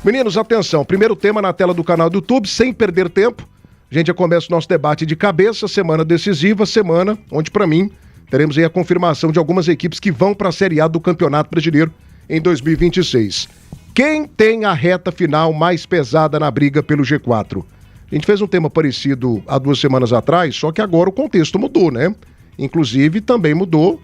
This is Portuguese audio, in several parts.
Meninos, atenção, primeiro tema na tela do canal do YouTube, sem perder tempo, a gente já começa o nosso debate de cabeça, semana decisiva, semana onde, para mim, teremos aí a confirmação de algumas equipes que vão para a Série A do Campeonato Brasileiro em 2026. Quem tem a reta final mais pesada na briga pelo G4? A gente fez um tema parecido há 2 semanas atrás, só que agora o contexto mudou, né? Inclusive, também mudou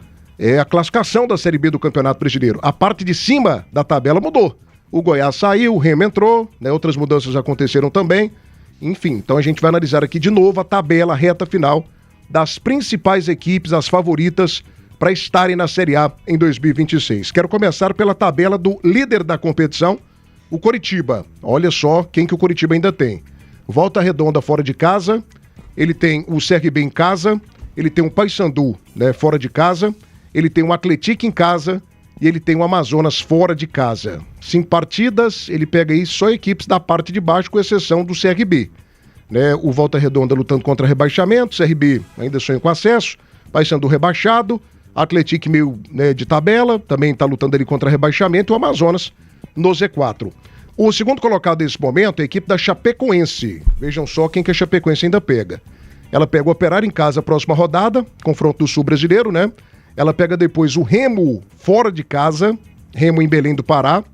a classificação da Série B do Campeonato Brasileiro. A parte de cima da tabela mudou. O Goiás saiu, o Remo entrou, né? Outras mudanças aconteceram também. Enfim, então a gente vai analisar aqui de novo a tabela, a reta final das principais equipes, as favoritas para estarem na Série A em 2026. Quero começar pela tabela do líder da competição, o Coritiba. Olha só quem que o Coritiba ainda tem. Volta Redonda fora de casa, ele tem o CRB em casa, ele tem o Paysandu, né, fora de casa, ele tem o Atlético em casa e ele tem o Amazonas fora de casa. 5 partidas, ele pega aí só equipes da parte de baixo, com exceção do CRB. Né, o Volta Redonda lutando contra rebaixamento, CRB ainda sonha com acesso, Paysandu rebaixado, Atlético meio, né, de tabela, também está lutando ali contra rebaixamento, e o Amazonas no Z4. O segundo colocado nesse momento é a equipe da Chapecoense. Vejam só quem que a Chapecoense ainda pega. Ela pega o Operário em casa, próxima rodada, confronto do Sul Brasileiro, né? Ela pega depois o Remo fora de casa, Remo em Belém do Pará,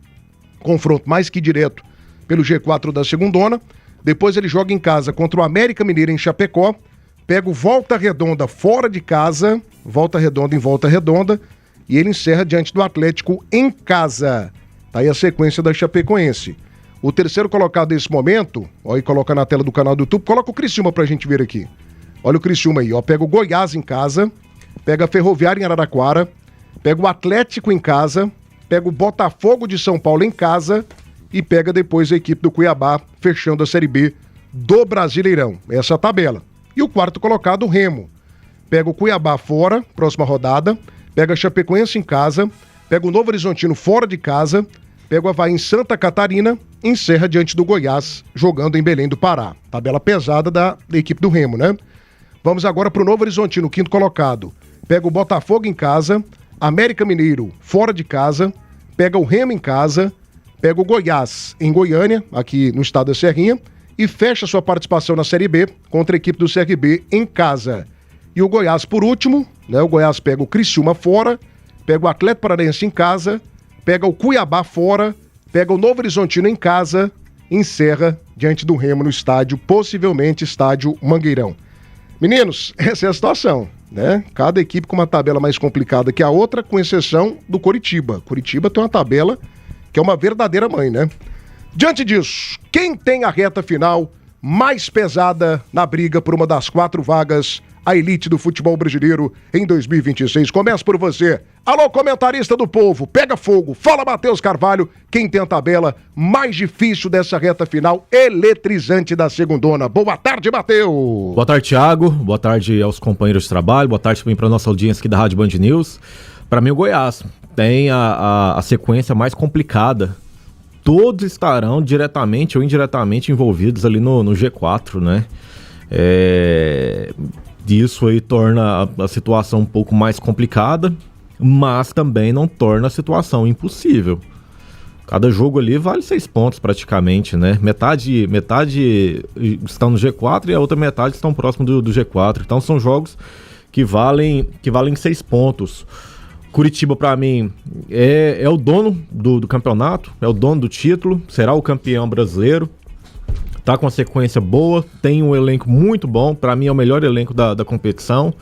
confronto mais que direto pelo G4 da segundona. Depois ele joga em casa contra o América Mineiro em Chapecó, pega o Volta Redonda fora de casa, Volta Redonda em Volta Redonda, e ele encerra diante do Atlético em casa. Tá aí a sequência da Chapecoense. O terceiro colocado nesse momento, ó, e coloca na tela do canal do YouTube, coloca o Criciúma pra gente ver aqui. Olha o Criciúma aí, ó, pega o Goiás em casa, pega a Ferroviária em Araraquara, pega o Atlético em casa, pega o Botafogo de São Paulo em casa e pega depois a equipe do Cuiabá, fechando a Série B do Brasileirão. Essa é a tabela. E o quarto colocado, o Remo. Pega o Cuiabá fora, próxima rodada, pega a Chapecoense em casa, pega o Novo Horizontino fora de casa, pega o Avaí em Santa Catarina, encerra diante do Goiás, jogando em Belém do Pará. Tabela pesada da equipe do Remo, né? Vamos agora para o Novo Horizontino, quinto colocado. Pega o Botafogo em casa, América Mineiro fora de casa, pega o Remo em casa, pega o Goiás em Goiânia, aqui no estado da Serrinha, e fecha sua participação na Série B contra a equipe do CRB em casa. E o Goiás, por último, né? O Goiás pega o Criciúma fora, pega o Atlético Paranaense em casa, pega o Cuiabá fora, pega o Novo Horizontino em casa, encerra diante do Remo no estádio, possivelmente estádio Mangueirão. Meninos, essa é a situação, né? Cada equipe com uma tabela mais complicada que a outra, com exceção do Coritiba. Coritiba tem uma tabela que é uma verdadeira mãe, né? Diante disso, quem tem a reta final mais pesada na briga por uma das 4 vagas, a elite do futebol brasileiro em 2026? Começa por você. Alô, comentarista do povo, pega fogo, fala Matheus Carvalho, quem tem a tabela mais difícil dessa reta final eletrizante da segundona. Boa tarde, Matheus. Boa tarde, Thiago, boa tarde aos companheiros de trabalho, boa tarde também para nossa audiência aqui da Rádio Band News. Para mim o Goiás tem a sequência mais complicada. Todos estarão diretamente ou indiretamente envolvidos ali no G4, né? Isso aí torna a situação um pouco mais complicada, mas também não torna a situação impossível. Cada jogo ali vale 6 pontos praticamente, né? Metade estão no G4 e a outra metade estão próximo do G4. Então são jogos que valem 6 pontos. Curitiba, para mim, é o dono do campeonato, é o dono do título, será o campeão brasileiro. Tá com uma sequência boa, tem um elenco muito bom, para mim é o melhor elenco da competição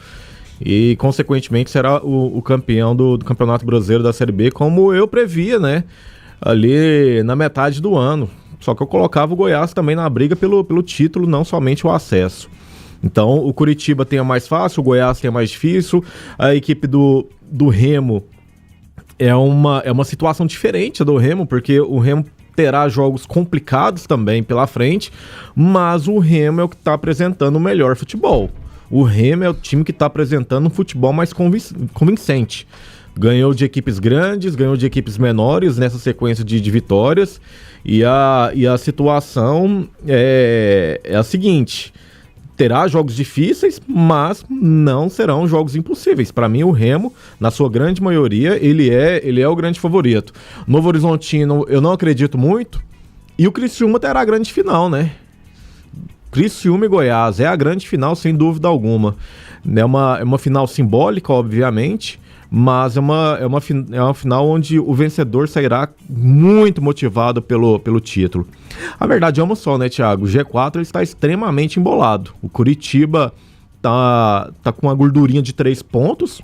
e, consequentemente, será o campeão do Campeonato Brasileiro da Série B, como eu previa, né, ali na metade do ano. Só que eu colocava o Goiás também na briga pelo título, não somente o acesso. Então, o Curitiba tem a mais fácil, o Goiás tem a mais difícil, a equipe do Remo é uma situação diferente do Remo, porque o Remo terá jogos complicados também pela frente, mas o Remo é o que está apresentando o melhor futebol. O Remo é o time que está apresentando um futebol mais convincente. Ganhou de equipes grandes, ganhou de equipes menores nessa sequência de vitórias, e a situação é a seguinte: terá jogos difíceis, mas não serão jogos impossíveis. Para mim, o Remo, na sua grande maioria, ele é o grande favorito. Novo Horizontino, eu não acredito muito. E o Criciúma terá a grande final, né? Criciúma e Goiás é a grande final, sem dúvida alguma. É uma final simbólica, obviamente, mas é uma final onde o vencedor sairá muito motivado pelo título. A verdade é uma só, né, Thiago? O G4 ele está extremamente embolado. O Curitiba tá com uma gordurinha de 3 pontos.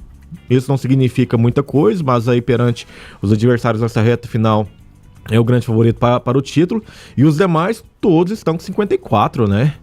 Isso não significa muita coisa, mas aí perante os adversários nessa reta final é o grande favorito para o título. E os demais, todos estão com 54, né?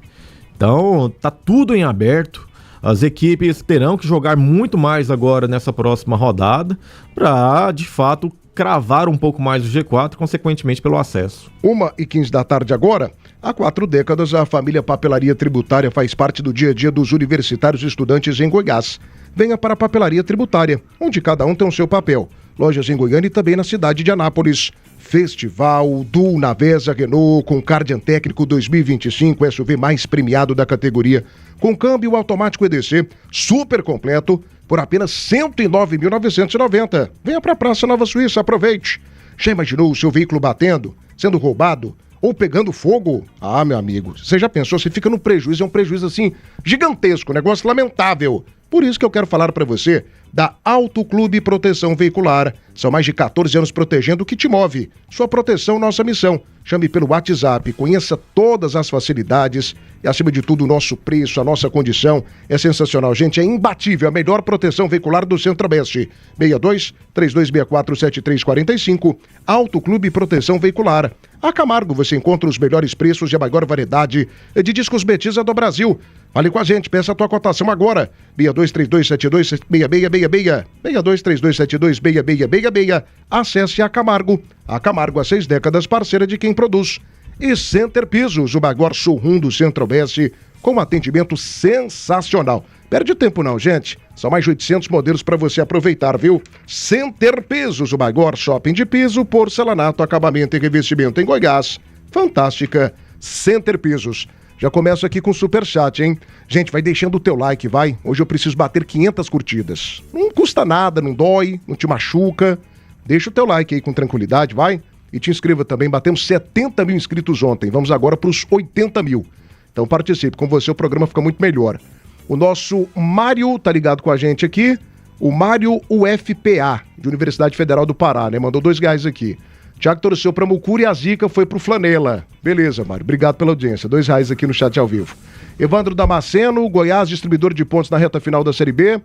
Então, tá tudo em aberto. As equipes terão que jogar muito mais agora nessa próxima rodada para, de fato, cravar um pouco mais o G4, consequentemente pelo acesso. 1h15 da tarde agora. Há 4 décadas, a família Papelaria Tributária faz parte do dia a dia dos universitários e estudantes em Goiás. Venha para a Papelaria Tributária, onde cada um tem o seu papel. Lojas em Goiânia e também na cidade de Anápolis. Festival do Navesa Renault com Cardian Técnico 2025, SUV mais premiado da categoria, com câmbio automático EDC, super completo, por apenas R$ 109.990. Venha para a Praça Nova Suíça, aproveite. Já imaginou o seu veículo batendo, sendo roubado ou pegando fogo? Ah, meu amigo, você já pensou? Você fica no prejuízo, é um prejuízo assim gigantesco, negócio lamentável. Por isso que eu quero falar para você da Auto Clube Proteção Veicular. São mais de 14 anos protegendo o que te move. Sua proteção, nossa missão. Chame pelo WhatsApp, conheça todas as facilidades e, acima de tudo, o nosso preço, a nossa condição. É sensacional, gente, é imbatível. A melhor proteção veicular do Centro-Oeste. 62-3264-7345. Auto Clube Proteção Veicular. A Camargo você encontra os melhores preços e a maior variedade de discos Betisa do Brasil. Fale com a gente, peça a tua cotação agora. 6232726666. 6232726666. Acesse a Camargo. A Camargo há 6 décadas, parceira de quem produz. E Center Pisos, o maior showroom do Centro-Oeste, com um atendimento sensacional. Perde tempo não, gente. São mais de 800 modelos para você aproveitar, viu? Center Pisos, o maior shopping de piso, porcelanato, acabamento e revestimento em Goiás. Fantástica. Center Pisos. Já começo aqui com o superchat, hein? Gente, vai deixando o teu like, vai. Hoje eu preciso bater 500 curtidas. Não custa nada, não dói, não te machuca. Deixa o teu like aí com tranquilidade, vai. E te inscreva também, batemos 70 mil inscritos ontem. Vamos agora para os 80 mil. Então participe, com você o programa fica muito melhor. O nosso Mário tá ligado com a gente aqui. O Mário UFPA, de Universidade Federal do Pará, né? Mandou R$2 aqui. Tiago torceu pra Mucura e a zica foi pro Flanela. Beleza, Mário. Obrigado pela audiência. R$2 aqui no chat ao vivo. Evandro Damasceno, Goiás, distribuidor de pontos na reta final da Série B.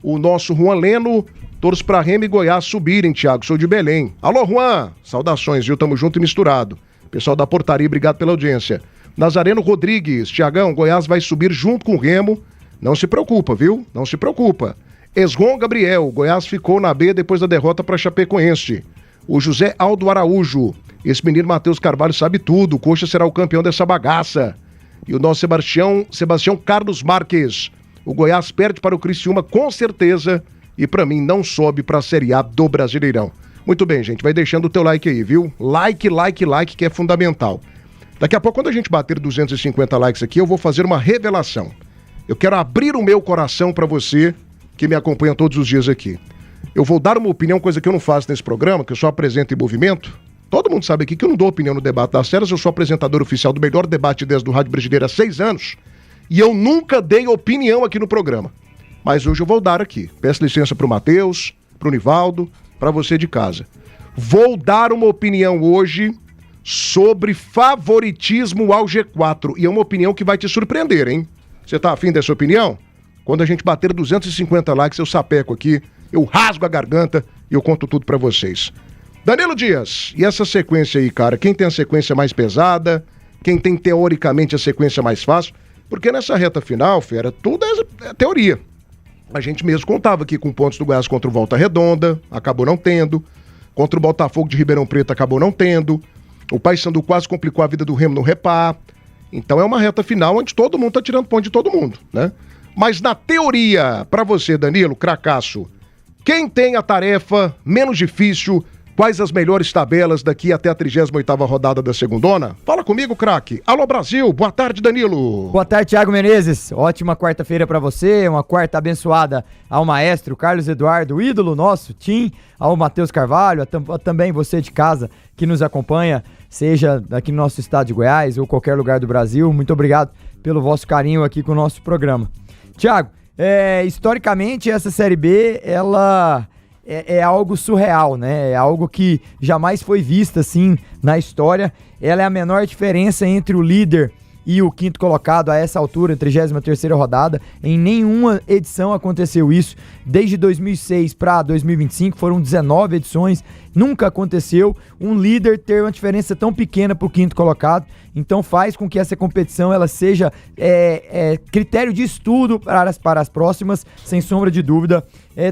O nosso Juan Leno, torço pra Remo e Goiás subirem, Tiago. Sou de Belém. Alô, Juan. Saudações, viu? Tamo junto e misturado. Pessoal da portaria, obrigado pela audiência. Nazareno Rodrigues, Tiagão, Goiás vai subir junto com o Remo. Não se preocupa, viu? Não se preocupa. Esgon Gabriel, Goiás ficou na B depois da derrota pra Chapecoense. O José Aldo Araújo, esse menino Matheus Carvalho sabe tudo, o Coxa será o campeão dessa bagaça. E o nosso Sebastião Carlos Marques, o Goiás perde para o Criciúma com certeza e pra mim não sobe pra Série A do Brasileirão. Muito bem, gente, vai deixando o teu like aí, viu? Like, que é fundamental. Daqui a pouco, quando a gente bater 250 likes aqui, eu vou fazer uma revelação. Eu quero abrir o meu coração pra você que me acompanha todos os dias aqui. Eu vou dar uma opinião, coisa que eu não faço nesse programa, que eu só apresento em movimento. Todo mundo sabe aqui que eu não dou opinião no debate das telas, eu sou apresentador oficial do melhor debate desde do Rádio Brasileiro há 6 anos, e eu nunca dei opinião aqui no programa. Mas hoje eu vou dar aqui. Peço licença pro Matheus, pro Nivaldo, pra você de casa. Vou dar uma opinião hoje sobre favoritismo ao G4, e é uma opinião que vai te surpreender, hein? Você tá afim dessa opinião? Quando a gente bater 250 likes, eu sapeco aqui, eu rasgo a garganta e eu conto tudo pra vocês. Danilo Dias, e essa sequência aí, cara? Quem tem a sequência mais pesada? Quem tem teoricamente a sequência mais fácil? Porque nessa reta final, fera, tudo é teoria. A gente mesmo contava aqui com pontos do Goiás contra o Volta Redonda, acabou não tendo. Contra o Botafogo de Ribeirão Preto, acabou não tendo. O Paysandu quase complicou a vida do Remo no Repá. Então é uma reta final onde todo mundo tá tirando ponto de todo mundo, né? Mas na teoria, pra você, Danilo, cracaço, quem tem a tarefa menos difícil Quais as melhores tabelas daqui até a 38ª rodada da segundona? Fala comigo, craque. Alô, Brasil. Boa tarde, Danilo. Boa tarde, Thiago Menezes. Ótima quarta-feira pra você, uma quarta abençoada ao maestro Carlos Eduardo, o ídolo nosso, Tim, ao Matheus Carvalho, também você de casa que nos acompanha, seja aqui no nosso estado de Goiás ou qualquer lugar do Brasil. Muito obrigado pelo vosso carinho aqui com o nosso programa. Thiago, historicamente essa Série B, ela é algo surreal, né? É algo que jamais foi visto assim na história. Ela é a menor diferença entre o líder e o quinto colocado a essa altura, 33ª rodada. Em nenhuma edição aconteceu isso. Desde 2006 para 2025 foram 19 edições. Nunca aconteceu um líder ter uma diferença tão pequena para o quinto colocado. Então faz com que essa competição ela seja critério de estudo para as próximas, sem sombra de dúvida.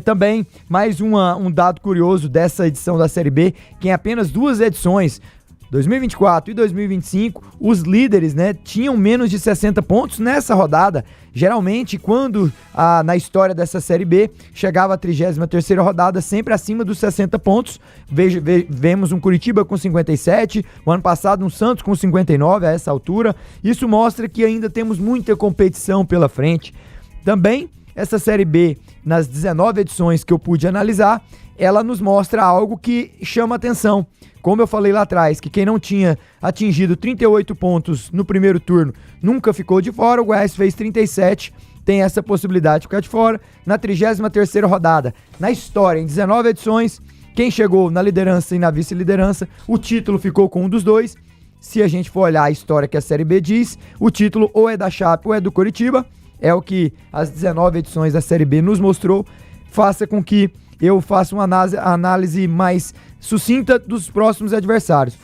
Também mais um dado curioso dessa edição da Série B, que em apenas 2 edições, 2024 e 2025, os líderes, né, tinham menos de 60 pontos nessa rodada. Geralmente, quando na história dessa Série B chegava a 33ª rodada, sempre acima dos 60 pontos. Vemos um Curitiba com 57, o ano passado um Santos com 59 a essa altura. Isso mostra que ainda temos muita competição pela frente. Também, essa Série B, nas 19 edições que eu pude analisar, ela nos mostra algo que chama atenção. Como eu falei lá atrás, que quem não tinha atingido 38 pontos no primeiro turno nunca ficou de fora, o Goiás fez 37, tem essa possibilidade de ficar de fora. Na 33ª rodada, na história, em 19 edições, quem chegou na liderança e na vice-liderança, o título ficou com um dos dois. Se a gente for olhar a história que a Série B diz, o título ou é da Chape ou é do Coritiba, é o que as 19 edições da Série B nos mostrou. Faça com que eu faça uma análise mais sucinta dos próximos adversários.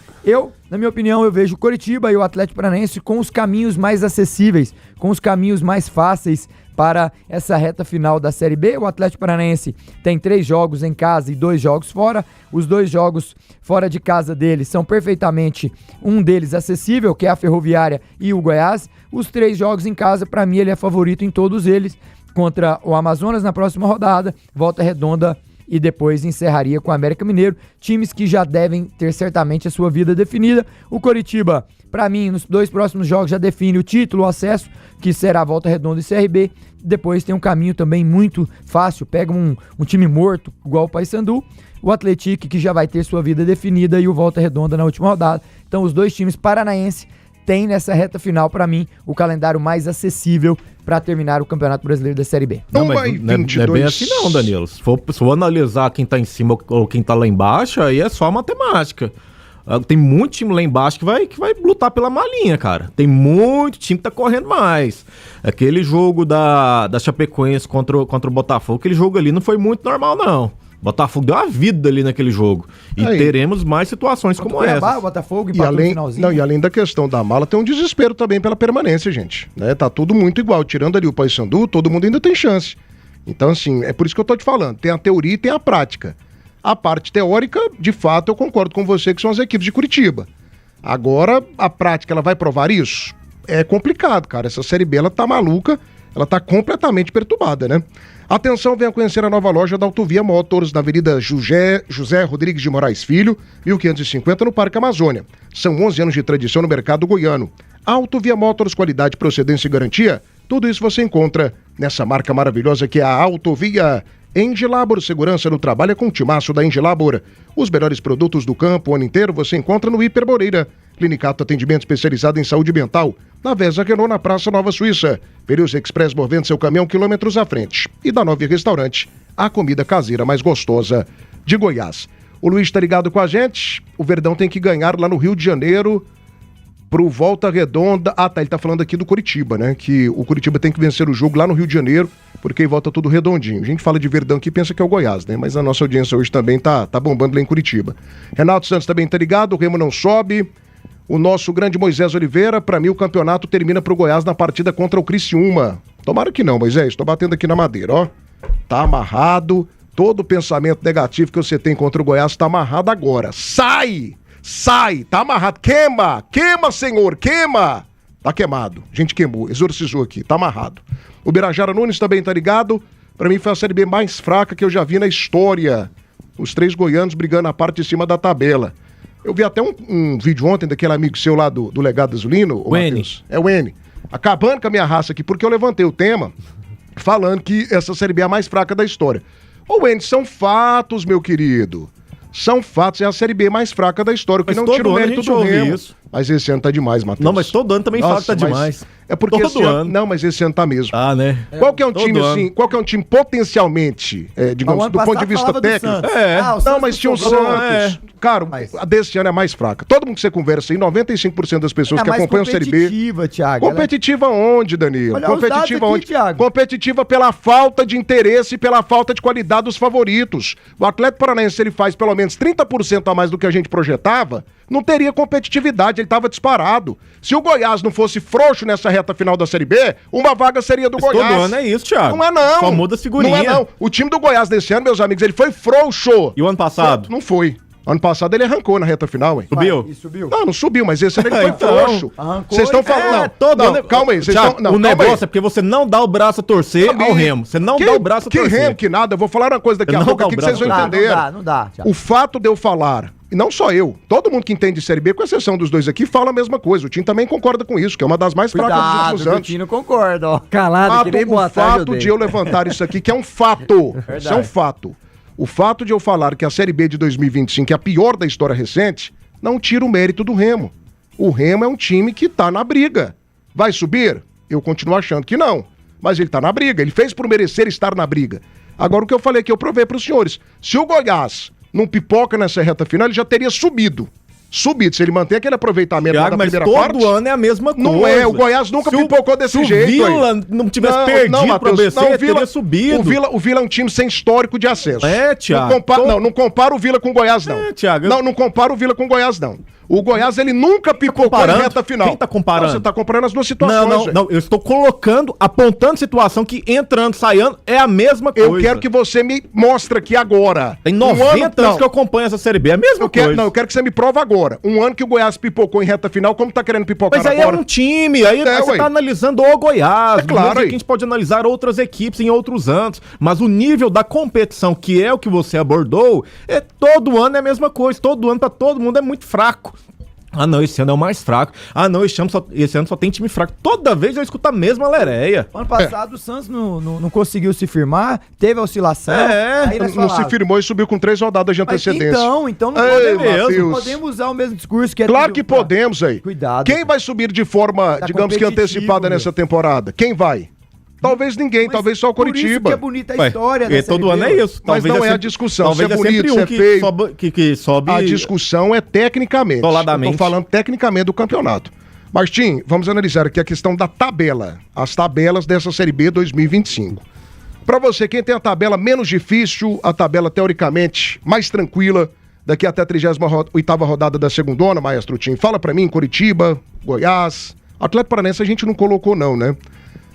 Na minha opinião, eu vejo o Coritiba e o Atlético Paranaense com os caminhos mais acessíveis, com os caminhos mais fáceis para essa reta final da Série B. O Atlético Paranaense tem 3 jogos em casa e 2 jogos fora. Os 2 jogos fora de casa dele são perfeitamente, um deles acessível, que é a Ferroviária e o Goiás. Os 3 jogos em casa, para mim, ele é favorito em todos eles. Contra o Amazonas na próxima rodada, Volta Redonda e depois encerraria com o América Mineiro, times que já devem ter certamente a sua vida definida. O Coritiba, para mim, nos 2 próximos jogos já define o título, o acesso, que será Volta Redonda e CRB. Depois tem um caminho também muito fácil, pega um time morto, igual o Paysandu, o Atlético, que já vai ter sua vida definida, e o Volta Redonda na última rodada. Então os 2 times paranaenses têm nessa reta final, para mim, o calendário mais acessível para terminar o Campeonato Brasileiro da Série B. Não, mas não é bem assim não, Danilo. Se for analisar quem tá em cima ou quem tá lá embaixo, aí é só matemática. Tem muito time lá embaixo que vai lutar pela malinha, cara. Tem muito time que tá correndo mais. Aquele jogo da Chapecoense contra o Botafogo, aquele jogo ali não foi muito normal, não. Botafogo deu uma vida ali naquele jogo. E aí teremos mais situações como essa. Botafogo empatou no finalzinho. E além da questão da mala, tem um desespero também pela permanência, gente. Né? Tá tudo muito igual. Tirando ali o Paysandu, todo mundo ainda tem chance. Então, assim, é por isso que eu tô te falando. Tem a teoria e tem a prática. A parte teórica, de fato, eu concordo com você, que são as equipes de Curitiba. Agora, a prática, ela vai provar isso? É complicado, cara. Essa Série B, ela tá maluca. Ela tá completamente perturbada, né? Atenção, venha conhecer a nova loja da Autovia Motors, na Avenida José Rodrigues de Moraes Filho, 1550, no Parque Amazônia. São 11 anos de tradição no mercado goiano. Autovia Motors, qualidade, procedência e garantia, tudo isso você encontra nessa marca maravilhosa que é a Autovia. Engilabor, segurança no trabalho é com o timaço da Engilabor. Os melhores produtos do campo o ano inteiro você encontra no Hiper Moreira. Clinicato, atendimento especializado em saúde mental, na Vesa Renault, na Praça Nova Suíça. Pereus Express, movendo seu caminhão quilômetros à frente. E da Nove Restaurante, a comida caseira mais gostosa de Goiás. O Luiz tá ligado com a gente. O Verdão tem que ganhar lá no Rio de Janeiro pro Volta Redonda. Ah, tá, ele tá falando aqui do Curitiba, né? Que o Curitiba tem que vencer o jogo lá no Rio de Janeiro, porque aí volta tudo redondinho. A gente fala de Verdão aqui e pensa que é o Goiás, né? Mas a nossa audiência hoje também tá bombando lá em Curitiba. Renato Santos também tá ligado, o Remo não sobe. O nosso grande Moisés Oliveira, pra mim o campeonato termina pro Goiás na partida contra o Criciúma. Tomara que não, Moisés, tô batendo aqui na madeira, ó. Tá amarrado, todo pensamento negativo que você tem contra o Goiás tá amarrado agora. Sai, tá amarrado, queima, senhor, queima. Tá queimado, a gente queimou, exorcizou aqui, tá amarrado. O Birajara Nunes também tá ligado, pra mim foi a Série B mais fraca que eu já vi na história. Os 3 goianos brigando na parte de cima da tabela. Eu vi até um vídeo ontem daquele amigo seu lá do Legado Azulino, o Matheus. É o N. Acabando com a minha raça aqui, porque eu levantei o tema falando que essa Série B é a mais fraca da história. Ô, N, são fatos, meu querido. São fatos, é a Série B mais fraca da história, o que não tira o mérito do Remo. Isso. Mas esse ano tá demais, Matheus. Não, mas todo ano também fala que tá demais. É porque todo esse ano... Não, mas esse ano tá mesmo. Ah, né? Qual que é um time assim, qual que é um time potencialmente, digamos, do ponto de vista técnico? Não, mas tinha o Santos. Cara, a desse ano é mais fraca. Todo mundo que você conversa aí, 95% das pessoas que acompanham a Série B... competitiva, Thiago. Competitiva onde, Danilo? Olha Competitiva aqui, onde? Thiago. Competitiva pela falta de interesse e pela falta de qualidade dos favoritos. O Atlético Paranaense, se ele faz pelo menos 30% a mais do que a gente projetava, não teria competitividade, ele estava disparado. Se o Goiás não fosse frouxo nessa reta final da Série B, uma vaga seria do Goiás. Todo ano é isso, Thiago. Não é não. Só muda a figurinha. Não é não. O time do Goiás desse ano, meus amigos, ele foi frouxo. E o ano passado? Não foi. Ano passado ele arrancou na reta final, hein? Subiu? E subiu? Não subiu, mas esse ano ele foi Então, frouxo. Vocês estão falando... Não, calma aí. O negócio é porque você não dá o braço a torcer ao Remo. Você não dá o braço a torcer. Que Remo, que nada. Eu vou falar uma coisa daqui a pouco aqui que vocês vão entender. Não dá. O fato de eu falar, e não só eu, todo mundo que entende de Série B, com exceção dos dois aqui, fala a mesma coisa. O time também concorda com isso, que é uma das mais fracas dos últimos anos. O time não concorda, ó. Calado, que nem boa tarde. O fato de eu levantar isso aqui, que é um fato. Isso é um fato. O fato de eu falar que a Série B de 2025 é a pior da história recente, não tira o mérito do Remo. O Remo é um time que tá na briga. Vai subir? Eu continuo achando que não. Mas ele tá na briga. Ele fez por merecer estar na briga. Agora, o que eu falei aqui, eu provei para os senhores. Se o Goiás não pipoca nessa reta final, ele já teria subido. Se ele mantém aquele aproveitamento Thiago, da primeira mas parte... todo ano é a mesma coisa. Não é, o Goiás nunca pipocou desse jeito. Se o Vila não tivesse perdido pro ABC, ele teria subido. O Vila é um time sem histórico de acesso. É, Thiago. Não compara o Vila com o Goiás, não. É, Thiago. Não compara o Vila com o Goiás, não. O Goiás, ele nunca pipocou em reta final. Quem tá comparando? Não, você tá comparando as duas situações. Não, eu estou colocando, apontando situação que entrando, saindo, é a mesma coisa. Eu quero que você me mostre aqui agora. Tem 90 anos que eu acompanho essa Série B, é a mesma coisa. Eu quero que você me prove agora. Um ano que o Goiás pipocou em reta final, como tá querendo pipocar agora? Mas aí é um time, aí você tá analisando o Goiás. É claro. A gente pode analisar outras equipes em outros anos, mas o nível da competição, que é o que você abordou, todo ano é a mesma coisa. Todo ano pra todo mundo é muito fraco. Ah, não, esse ano é o mais fraco. Ah, não, esse ano só tem time fraco. Toda vez eu escuto a mesma lereia. Ano passado o Santos não conseguiu se firmar, teve a oscilação. Não se firmou e subiu com 3 rodadas de antecedência. Então não podemos usar o mesmo discurso que é... Claro que podemos aí. Cuidado. Quem vai subir de forma, digamos que antecipada nessa temporada? Quem vai? Talvez ninguém, talvez só o Coritiba. Por isso que é bonita a história dessa todo ano é isso. Mas não é a discussão, se é bonito, se é feio. Que sobe... A discussão é tecnicamente. Isoladamente. Eu tô falando tecnicamente do campeonato. Mas, Tim, vamos analisar aqui a questão da tabela. As tabelas dessa Série B 2025. Para você, quem tem a tabela menos difícil, a tabela teoricamente mais tranquila, daqui até a 38ª rodada da segundona, Maestro Tim. Fala para mim, Coritiba, Goiás. Atlético Paranaense a gente não colocou não, né?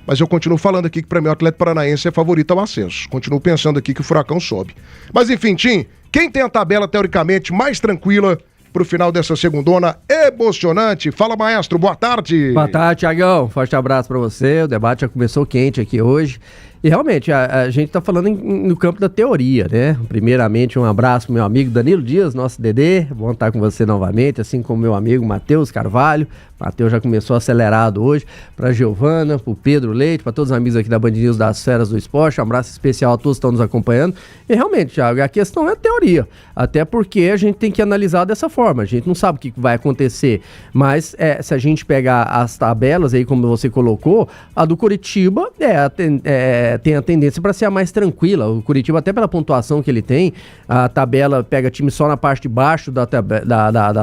Mas eu continuo falando aqui que para mim o Atlético Paranaense é favorito ao acesso. Continuo pensando aqui que o Furacão sobe. Mas enfim, Tim, quem tem a tabela teoricamente mais tranquila pro final dessa segundona emocionante? Fala, Maestro, boa tarde. Boa tarde, Thiagão. Forte abraço para você. O debate já começou quente aqui hoje. E realmente, a gente tá falando no campo da teoria, né? Primeiramente, um abraço pro meu amigo Danilo Dias, nosso Dedê. Bom estar com você novamente, assim como meu amigo Matheus Carvalho. Matheus já começou acelerado hoje. Pra Giovana, pro Pedro Leite, pra todos os amigos aqui da Band News das Feras do Esporte. Um abraço especial a todos que estão nos acompanhando. E realmente, Thiago, a questão é teoria. Até porque a gente tem que analisar dessa forma. A gente não sabe o que vai acontecer. Mas se a gente pegar as tabelas aí, como você colocou, a do Coritiba tem a tendência para ser a mais tranquila. O Coritiba, até pela pontuação que ele tem, a tabela pega time só na parte de baixo da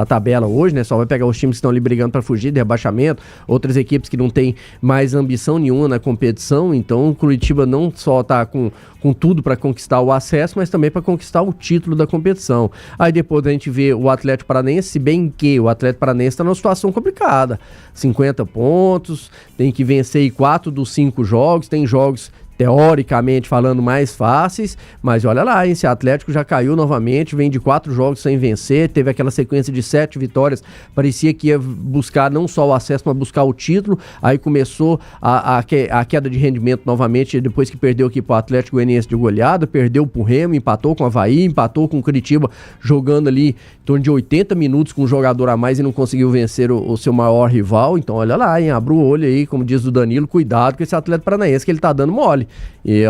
tabela hoje, né? Só vai pegar os times que estão ali brigando para fugir de rebaixamento, outras equipes que não têm mais ambição nenhuma na competição. Então o Coritiba não só tá com tudo para conquistar o acesso, mas também para conquistar o título da competição. Aí depois a gente vê o Atlético Paranaense, se bem que o Atlético Paranaense está numa situação complicada. 50 pontos, tem que vencer 4 dos 5 jogos, tem jogos teoricamente falando, mais fáceis, mas olha lá, esse Atlético já caiu novamente, vem de 4 jogos sem vencer, teve aquela sequência de 7 vitórias, parecia que ia buscar não só o acesso, mas buscar o título, aí começou a queda de rendimento novamente, depois que perdeu aqui pro Atlético Goianiense de goleada, perdeu pro Remo, empatou com o Avaí, empatou com o Curitiba, jogando ali em torno de 80 minutos com um jogador a mais e não conseguiu vencer o seu maior rival, então olha lá, hein, abra o olho aí, como diz o Danilo, cuidado com esse Atlético Paranaense que ele tá dando mole. E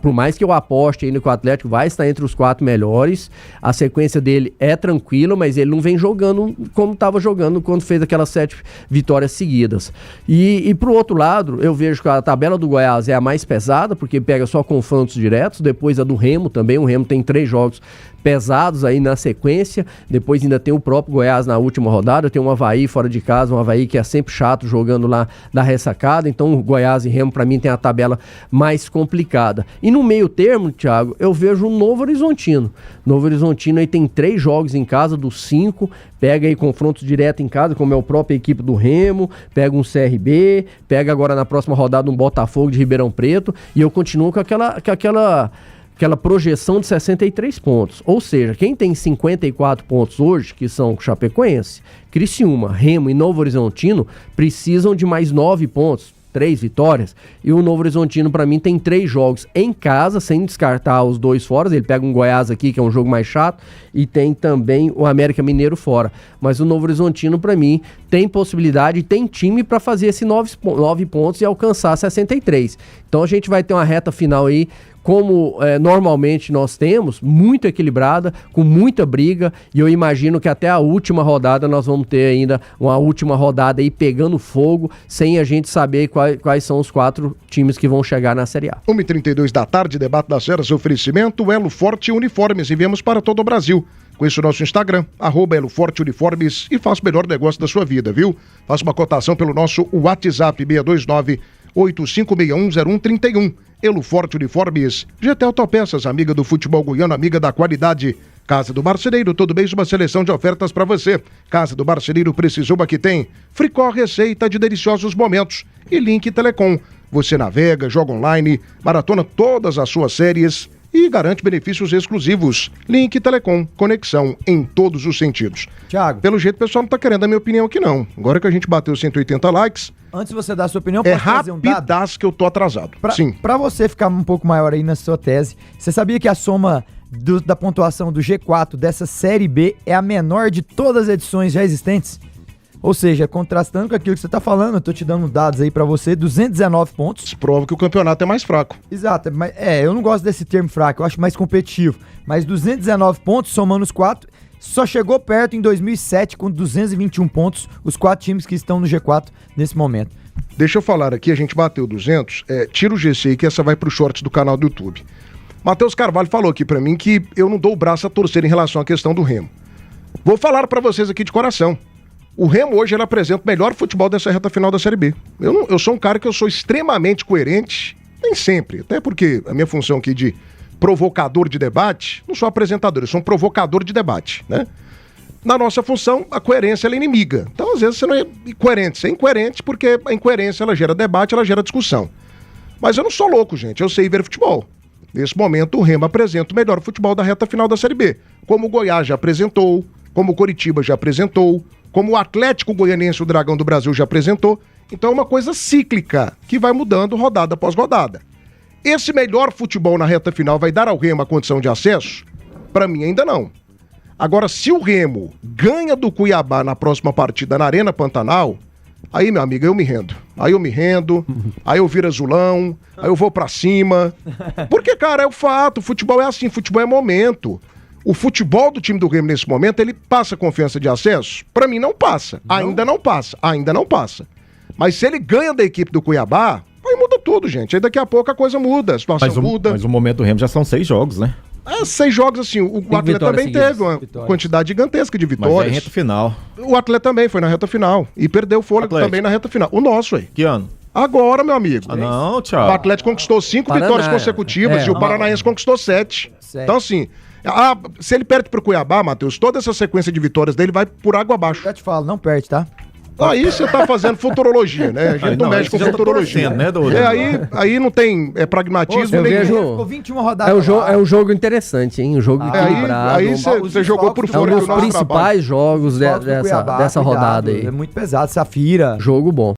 por mais que eu aposte ainda que o Atlético vai estar entre os 4 melhores, a sequência dele é tranquila, mas ele não vem jogando como estava jogando quando fez aquelas 7 vitórias seguidas. E pro outro lado, eu vejo que a tabela do Goiás é a mais pesada, porque pega só confrontos diretos, depois a do Remo também, o Remo tem 3 jogos pesados aí na sequência, depois ainda tem o próprio Goiás na última rodada, tem um Avaí fora de casa, um Avaí que é sempre chato jogando lá da ressacada, então o Goiás e Remo pra mim tem a tabela mais complicada. E no meio termo, Thiago, eu vejo um Novo Horizontino. Novo Horizontino aí tem 3 jogos em casa dos 5, pega aí confrontos direto em casa, como é a própria equipe do Remo, pega um CRB, pega agora na próxima rodada um Botafogo de Ribeirão Preto, e eu continuo com aquela projeção de 63 pontos. Ou seja, quem tem 54 pontos hoje, que são Chapecoense, Criciúma, Remo e Novo Horizontino, precisam de mais 9 pontos, 3 vitórias. E o Novo Horizontino, para mim, tem 3 jogos em casa, sem descartar os 2 fora. Ele pega um Goiás aqui, que é um jogo mais chato, e tem também o América Mineiro fora. Mas o Novo Horizontino, para mim, tem possibilidade, tem time para fazer esses 9 pontos e alcançar 63. Então a gente vai ter uma reta final aí, como normalmente nós temos, muito equilibrada, com muita briga, e eu imagino que até a última rodada nós vamos ter ainda uma última rodada aí pegando fogo, sem a gente saber quais são os 4 times que vão chegar na Série A. 1h32 da tarde, debate das feras, oferecimento Elo Forte Uniformes, enviamos para todo o Brasil. Conheça o nosso Instagram, @Elo Forte Uniformes, e faça o melhor negócio da sua vida, viu? Faça uma cotação pelo nosso WhatsApp 629-8561-0131. Elo Forte Uniformes, GT Autopeças, amiga do futebol goiano, amiga da qualidade. Casa do Marceneiro, todo mês uma seleção de ofertas para você. Casa do Marceneiro, precisou, aqui tem. Fricó, receita de deliciosos momentos. E Link Telecom. Você navega, joga online, maratona todas as suas séries e garante benefícios exclusivos. Link Telecom, conexão em todos os sentidos. Thiago, Pelo jeito, o pessoal não tá querendo a minha opinião aqui, não. Agora que a gente bateu 180 likes, antes de você dar a sua opinião, é posso trazer um dado? rapidaço que eu tô atrasado. Sim. Pra você ficar um pouco maior aí na sua tese, você sabia que a soma da pontuação do G4 dessa Série B é a menor de todas as edições já existentes? Ou seja, contrastando com aquilo que você tá falando, eu tô te dando dados aí pra você, 219 pontos. Isso prova que o campeonato é mais fraco. Exato, mas eu não gosto desse termo fraco, eu acho mais competitivo. Mas 219 pontos, somando os 4, só chegou perto em 2007 com 221 pontos, os 4 times que estão no G4 nesse momento. Deixa eu falar aqui, a gente bateu 200, tira o GC aí que essa vai pro shorts do canal do YouTube. Matheus Carvalho falou aqui pra mim que eu não dou o braço a torcer em relação à questão do Remo. Vou falar pra vocês aqui de coração. O Remo hoje ele apresenta o melhor futebol dessa reta final da Série B. Eu sou um cara que eu sou extremamente coerente, nem sempre, até porque a minha função aqui de provocador de debate, não sou apresentador, eu sou um provocador de debate, né? Na nossa função, a coerência ela é inimiga. Então, às vezes, você não é incoerente, você é incoerente porque a incoerência ela gera debate, ela gera discussão. Mas eu não sou louco, gente, eu sei ver futebol. Nesse momento, o Remo apresenta o melhor futebol da reta final da Série B. Como o Goiás já apresentou, como o Coritiba já apresentou, como o Atlético Goianiense, o Dragão do Brasil, já apresentou. Então é uma coisa cíclica, que vai mudando rodada após rodada. Esse melhor futebol na reta final vai dar ao Remo a condição de acesso? Para mim ainda não. Agora, se o Remo ganha do Cuiabá na próxima partida na Arena Pantanal, aí, meu amigo, eu me rendo. Aí eu me rendo, aí eu viro azulão, aí eu vou pra cima. Porque, cara, é o fato, o futebol é assim, futebol é momento. O futebol do time do Remo nesse momento, ele passa confiança de acesso? Pra mim não passa, ainda não passa. Mas se ele ganha da equipe do Cuiabá, aí muda tudo, gente. Aí daqui a pouco a coisa muda, a situação muda. Mas o momento do Remo já são 6 jogos, né? 6 jogos, assim, o Atlético também teve uma quantidade gigantesca de vitórias. Mas é reta final. O Atlético também foi na reta final. E perdeu o fôlego também na reta final. O nosso aí. Que ano? Agora, meu amigo. Não, tchau. O Atlético conquistou 5 vitórias consecutivas e o Paranaense conquistou 7. Então, assim, se ele perde pro Cuiabá, Matheus, toda essa sequência de vitórias dele vai por água abaixo. Eu já te falo, não perde, tá? Aí você tá fazendo futurologia, né? A gente não mexe com futurologia. Né, aí não tem pragmatismo. eu nem... vejo- Ficou 21 rodadas. É um jogo interessante, hein? Um jogo equilibrado. Aí você jogou por É um fora dos do nosso principais trabalho. jogos dessa rodada aí. É muito pesado, Safira. Jogo bom.